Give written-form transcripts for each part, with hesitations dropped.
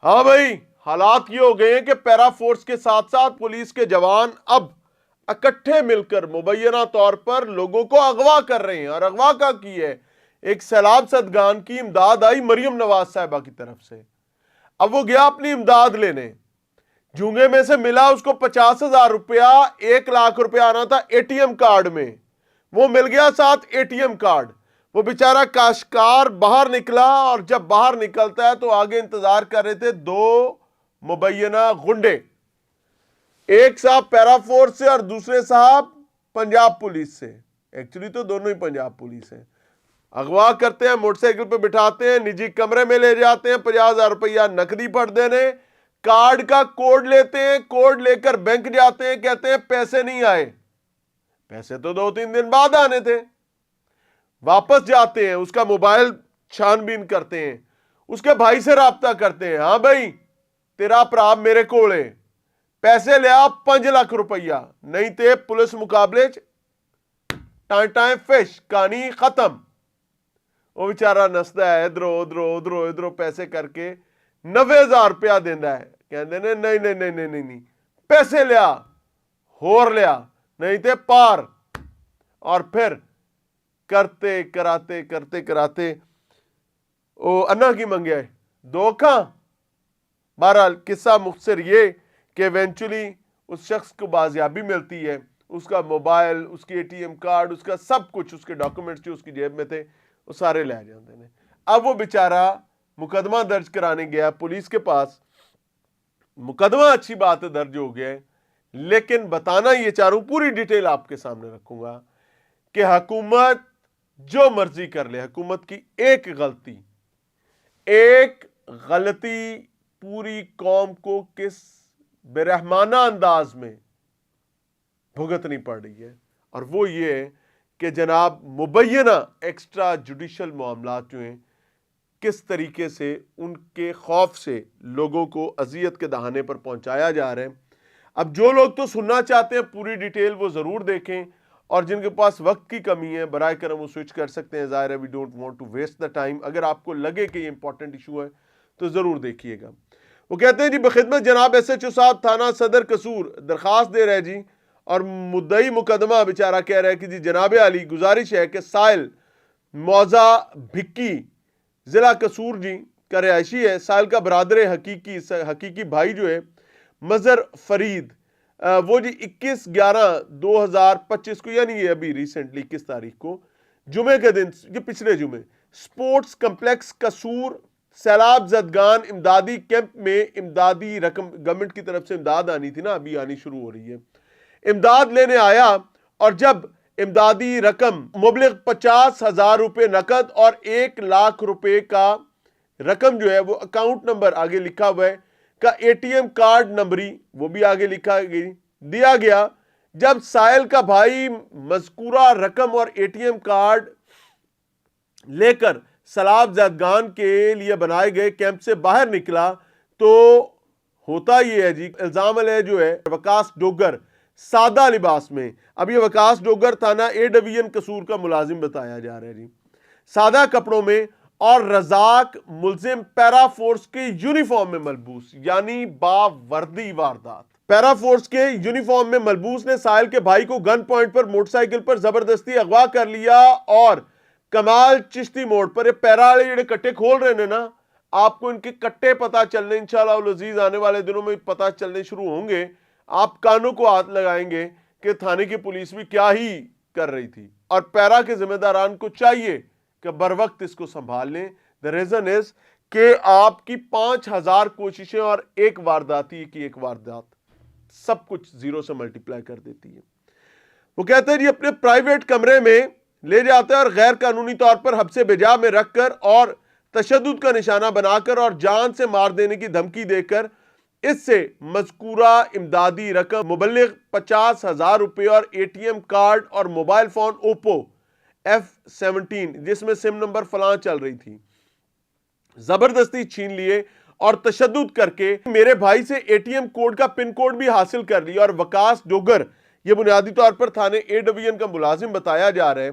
ہاں بھائی، حالات یہ ہو گئے ہیں کہ پیرا فورس کے ساتھ ساتھ پولیس کے جوان اب اکٹھے مل کر مبینہ طور پر لوگوں کو اغوا کر رہے ہیں، اور اغوا کا کی ہے ایک سیلاب زدگان کی امداد آئی مریم نواز صاحبہ کی طرف سے۔ اب وہ گیا اپنی امداد لینے، جونگے میں سے ملا اس کو 50,000 روپیہ، 1,00,000 روپیہ آنا تھا اے ٹی ایم کارڈ میں، وہ مل گیا ساتھ اے ٹی ایم کارڈ۔ وہ بیچارہ کاشتکار باہر نکلا، اور جب باہر نکلتا ہے تو آگے انتظار کر رہے تھے دو مبینہ غنڈے، ایک صاحب پیرا فورس سے اور دوسرے صاحب پنجاب پولیس سے، ایکچولی تو دونوں ہی پنجاب پولیس ہیں۔ اغوا کرتے ہیں، موٹر سائیکل پہ بٹھاتے ہیں، نجی کمرے میں لے جاتے ہیں، 50,000 روپیہ نقدی پڑ دینے، کارڈ کا کوڈ لیتے ہیں، کوڈ لے کر بینک جاتے ہیں، کہتے ہیں پیسے نہیں آئے، پیسے تو 2-3 دن بعد آنے تھے۔ واپس جاتے ہیں، اس کا موبائل چھان بین کرتے ہیں، اس کے بھائی سے رابطہ کرتے ہیں، ہاں بھائی تیرا پرا میرے کولے پیسے لیا 5 لاکھ روپیہ، نہیں تے پولیس مقابلے ٹائیں ٹائیں فش، کہانی ختم۔ وہ بیچارہ نستا ہے ادھرو پیسے کر کے 90,000 روپیہ دینا ہے، کہتے ہیں نہیں پیسے لیا، ہور لیا، نہیں تے پار۔ اور پھر کرتے کراتے او انا کی منگے دو کھاں۔ بہرحال قصہ مختصر یہ کہ ایونچولی اس شخص کو بازیابی ملتی ہے، اس کا موبائل، اس کی اے ٹی ایم کارڈ، اس کا سب کچھ، اس کے ڈاکومنٹس جو اس کی جیب میں تھے وہ سارے لے جاتے ہیں۔ اب وہ بیچارہ مقدمہ درج کرانے گیا پولیس کے پاس، مقدمہ اچھی بات ہے درج ہو گیا ہے، لیکن بتانا یہ چاہ رہا ہوں، پوری ڈیٹیل آپ کے سامنے رکھوں گا کہ حکومت جو مرضی کر لے، حکومت کی ایک غلطی پوری قوم کو کس برحمانہ انداز میں بھگتنی پڑ رہی ہے، اور وہ یہ ہے کہ جناب مبینہ ایکسٹرا جوڈیشل معاملات جو ہیں کس طریقے سے ان کے خوف سے لوگوں کو اذیت کے دہانے پر پہنچایا جا رہا ہے۔ اب جو لوگ تو سننا چاہتے ہیں پوری ڈیٹیل وہ ضرور دیکھیں، اور جن کے پاس وقت کی کمی ہے برائے کرم وہ سوئچ کر سکتے ہیں، ظاہر ہے we don't want to waste the time. اگر آپ کو لگے کہ یہ امپورٹنٹ ایشو ہے تو ضرور دیکھیے گا۔ وہ کہتے ہیں جی بخدمت جناب ایس ایچ او صاحب تھانہ صدر قصور درخواست دے رہے جی، اور مدعی مقدمہ بیچارہ کہہ رہا ہے کہ جی جناب علی گزارش ہے کہ سائل موزہ بھکی ضلع قصور جی کا رہائشی ہے، سائل کا برادر حقیقی بھائی جو ہے مظہر فرید، وہ جی 21/11/2025 کو، یعنی یہ ابھی ریسنٹلی 21 تاریخ کو جمعے کے دن، یہ پچھلے جمعے، سپورٹس کمپلیکس قصور سیلاب زدگان امدادی کیمپ میں امدادی رقم گورنمنٹ کی طرف سے امداد آنی تھی نا، ابھی آنی شروع ہو رہی ہے، امداد لینے آیا، اور جب امدادی رقم مبلغ 50,000 روپے نقد اور 1,00,000 روپے کا رقم جو ہے وہ اکاؤنٹ نمبر آگے لکھا ہوا ہے کا اے ٹی ایم کارڈ نمبری وہ بھی آگے لکھا دیا گیا، جب سائل کا بھائی مذکورہ رقم اور اے ٹی ایم کارڈ لے کر سیلاب زدگان کے لیے بنائے گئے کیمپ سے باہر نکلا تو ہوتا یہ ہے جی، الزام علیہ جو ہے وکاس ڈوگر سادہ لباس میں، اب یہ وکاس ڈوگر تھانہ اے ڈویژن قصور کا ملازم بتایا جا رہا ہے جی، سادہ کپڑوں میں اور رزاق ملزم پیرا فورس کے یونیفارم میں ملبوس، یعنی باوردی واردات، پیرا فورس کے یونیفارم میں ملبوس نے سائل کے بھائی کو گن پوائنٹ پر موٹر سائیکل پر زبردستی اغوا کر لیا، اور کمال چشتی موڑ پر، یہ پیرا والے جڑے کٹے کھول رہے ہیں نا، آپ کو ان کے کٹے پتا چلنے انشاءاللہ العزیز آنے والے دنوں میں پتا چلنے شروع ہوں گے، آپ کانوں کو ہاتھ لگائیں گے کہ تھانے کی پولیس بھی کیا ہی کر رہی تھی، اور پیرا کے ذمہ داران کو چاہیے کہ بر وقت اس کو سنبھال لیں۔ the reason is کہ آپ کی 5,000 کوششیں اور ایک وارداتی کی ایک واردات سب کچھ زیرو سے ملٹیپلائی کر دیتی ہے۔ وہ کہتے ہیں جی اپنے پرائیویٹ کمرے میں لے جاتے ہیں اور غیر قانونی طور پر حبس بجا میں رکھ کر اور تشدد کا نشانہ بنا کر اور جان سے مار دینے کی دھمکی دے کر اس سے مذکورہ امدادی رقم مبلغ 50,000 روپے اور اے ٹی ایم کارڈ اور موبائل فون اوپو F17 جس میں سم نمبر فلاں چل رہی تھی زبردستی چھین لیے، اور تشدد کر کے میرے بھائی سے اے ٹی ایم کوڈ کا پن کوڈ بھی حاصل کر لیا، اور وکاس ڈوگر یہ بنیادی طور پر تھانے اے ڈویژن کا ملازم بتایا جا رہا ہے۔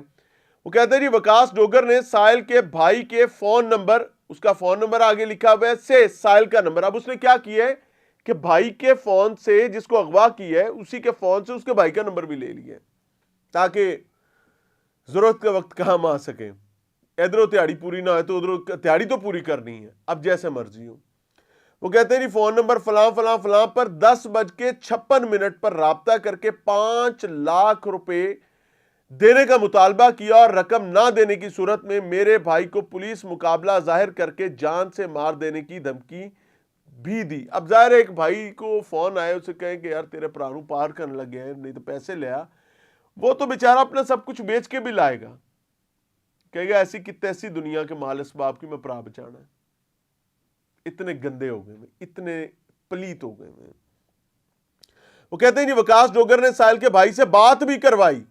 وہ کہتے ہیں جی وکاس ڈوگر نے سائل کے بھائی کے فون نمبر اس کا فون نمبر آگے لکھا ہوا ہے سے سائل کا نمبر. اب اس نے کیا کیا ہے کہ بھائی کے فون سے جس کو اغوا کیا ہے اسی کے فون سے اس کے بھائی کا نمبر بھی لے لیا ہے تاکہ ضرورت کے وقت کام آ سکے. ادھر تہاڑی پوری نہ ہوئے تو ادھر تہاڑی تو پوری کرنی ہے, اب جیسے مرضی ہو. وہ کہتے ہیں جی فون نمبر فلاں فلاں فلاں پر 10:56 پر رابطہ کر کے 5 لاکھ روپے دینے کا مطالبہ کیا اور رقم نہ دینے کی صورت میں میرے بھائی کو پولیس مقابلہ ظاہر کر کے جان سے مار دینے کی دھمکی بھی دی. اب ظاہر ہے ایک بھائی کو فون آئے, اسے کہیں کہ یار تیرے پرانو پار کرنے لگے ہیں, نہیں تو پیسے لے آ. وہ تو بیچارہ اپنا سب کچھ بیچ کے بھی لائے گا, کہے گا ایسی کی تیسی دنیا کے مال اسباب کی میں پرا بچانا ہے. اتنے گندے ہو گئے, اتنے پلیت ہو گئے. وہ کہتے ہیں جی وکاس ڈوگر نے سائل کے بھائی سے بات بھی کروائی,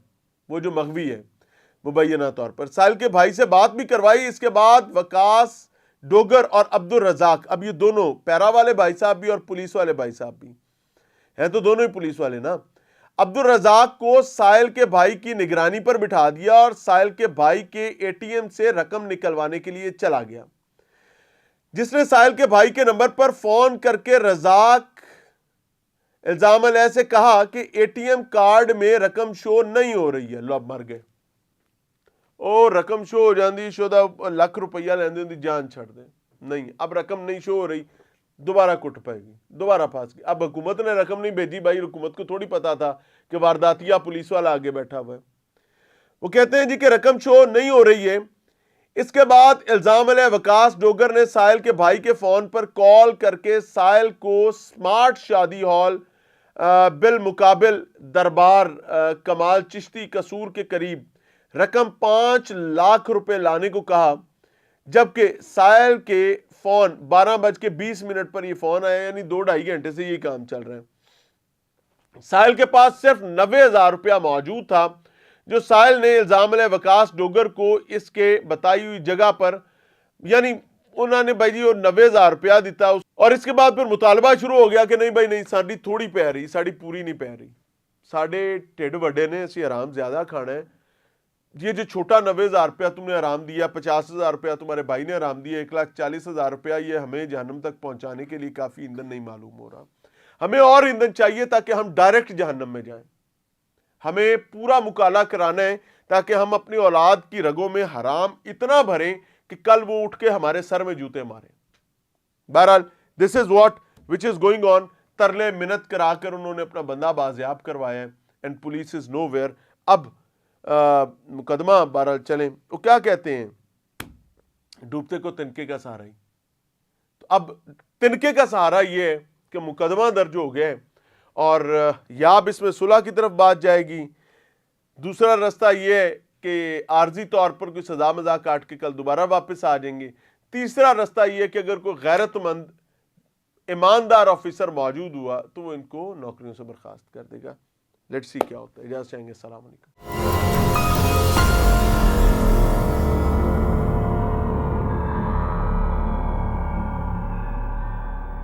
وہ جو مغوی ہے مبینہ طور پر سائل کے بھائی سے بات بھی کروائی. اس کے بعد وکاس ڈوگر اور عبد الرزاق, اب یہ دونوں پیرا والے بھائی صاحب بھی اور پولیس والے بھائی صاحب بھی ہیں, تو دونوں ہی پولیس والے نا. عبد الرزاق کو سائل کے بھائی کی نگرانی پر بٹھا دیا اور سائل کے بھائی کے اے ٹی ایم سے رقم نکلوانے کے لیے چلا گیا, جس نے سائل کے بھائی کے نمبر پر فون کر کے رزاق الزام علیہ سے کہا کہ اے ٹی ایم کارڈ میں رقم شو نہیں ہو رہی ہے. لو اب مر گئے, او رقم شو ہو جاندی شدہ لاکھ روپیہ لیندے دی جان چھڑ دے, نہیں اب رقم نہیں شو ہو رہی, دوبارہ کٹ پائے گی, دوبارہ پھانس گئی. اب حکومت نے رقم نہیں بھیجی, بھائی حکومت کو تھوڑی پتا تھا کہ وارداتیہ پولیس والا آگے بیٹھا ہوا ہے. وہ کہتے ہیں جی کہ رقم شو نہیں ہو رہی ہے. اس کے بعد الزام علیہ وکاس ڈوگر نے سائل کے بھائی کے فون پر کال کر کے سائل کو سمارٹ شادی ہال بالمقابل دربار کمال چشتی قصور کے قریب رقم 5 لاکھ روپے لانے کو کہا, جبکہ سائل کے فون 12:20 پر یہ فون آیا, یعنی 2-2.5 گھنٹے سے یہ کام چل رہا ہے. سائل کے پاس صرف 90,000 روپیہ موجود تھا جو سائل نے الزام علیہ وکاس ڈوگر کو اس کے بتائی ہوئی جگہ پر, یعنی انہوں نے بھائی جی وہ 90,000 روپیہ دیتا, اور اس کے بعد پھر مطالبہ شروع ہو گیا کہ نہیں بھائی نہیں, ساڑی تھوڑی پہ رہی, ساڑی پوری نہیں پہ رہی, ساڑے ٹھڈ وڈے نے اسی آرام زیادہ کھانا ہے. یہ جو چھوٹا 90,000 روپیہ تم نے آرام دیا, 50,000 روپیہ تمہارے بھائی نے آرام دیا, 1,40,000 روپیہ یہ ہمیں جہنم تک پہنچانے کے لیے کافی ایندھن نہیں معلوم ہو رہا. ہمیں اور ایندھن چاہیے تاکہ ہم ڈائریکٹ جہنم میں جائیں. ہمیں پورا مکالہ کرانا ہے تاکہ ہم اپنی اولاد کی رگوں میں حرام اتنا بھریں کہ کل وہ اٹھ کے ہمارے سر میں جوتے مارے. بہرحال دس is what which is going on. ترلے منت کرا کر انہوں نے اپنا بندہ بازیاب کروایا ہے, and police is nowhere. اب مقدمہ بہرحال چلیں, وہ کیا کہتے ہیں, ڈوبتے کو تنکے کا سہارا ہی. تو اب تنکے کا سہارا یہ ہے کہ مقدمہ درج ہو گیا ہے اور یا اب اس میں صلح کی طرف بات جائے گی, دوسرا رستہ یہ ہے کہ عارضی طور پر کوئی سزا مزا کاٹ کے کل دوبارہ واپس آ جائیں گے, تیسرا رستہ یہ ہے کہ اگر کوئی غیرت مند ایماندار آفیسر موجود ہوا تو وہ ان کو نوکریوں سے برخاست کر دے گا. لیٹس سی کیا ہوتا ہے. اجازت چاہیں گے, السلام علیکم.